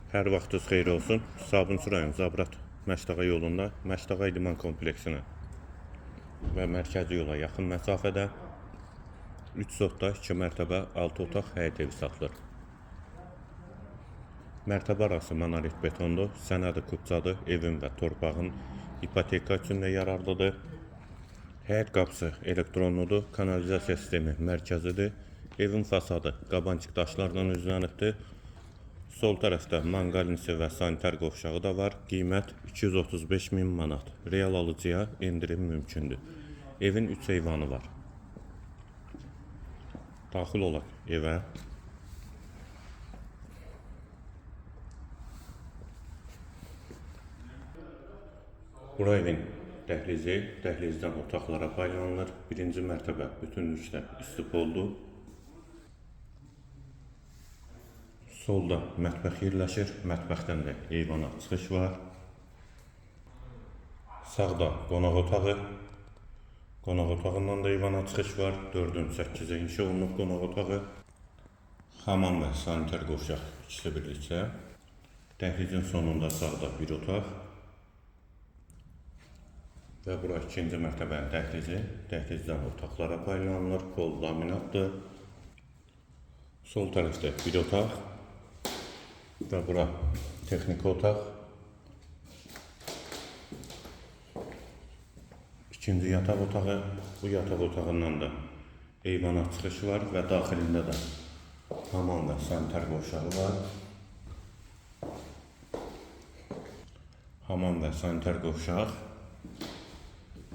Hər vaxtınız xeyir olsun. Sabunçu rayon Zabrat Məşdağa yolunda Məşdağa liman kompleksinə və mərkəzi yola yaxın məsafədə 3 sotda 2 mərtəbə 6 otaq həyət evi satılır. Mərtəbə arası monolit betondur, sənədi kubcadır, evin və torpağın ipoteka üçün də yararlıdır. Həyət qapısı elektronludur, kanalizasiya sistemi mərkəzidir. Evin fasadı qabancıq daşlarla üzlənibdir. Sol tərəfdə manqalinisi və sanitar qovşağı da var. Qiymət 235.000 manat. Real alıcıya indirim mümkündür. Evin 3 eyvanı var. Daxil olaq evə. Bura evin dəhlizi, dəhlizdən otaqlara paylanılır. Birinci mərtəbə bütünlükdə istipoldur. Solda mətbəx yerləşir, mətbəxdən də eyvana çıxış var. Sağda qonaq otağı, qonaq otağından da eyvana çıxış var. 4-ün 8-ə inşa olunub qonaq otağı. Hamam və sanitar qovşaq ikisi birlikdə. Dəhlizin sonunda sağda bir otaq. Və bura ikinci mərtəbənin dəhlizi, dəhlizdən otaqlara paylanılır, pol laminatdır. Sol tərəfdə bir otaq və bura texniki otaq. İkinci yataq otağı, bu yataq otağından da eyvana çıxış var və daxilində də hamam və sanitar qovşağı var. Hamam və sanitar qovşaq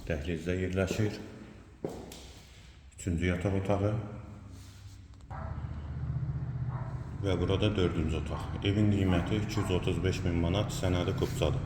dəhlizdə yerləşir. Üçüncü yataq otağı və burada 4-cü otaq. Evin qiyməti 235.000 manat, sənədi kubcadır.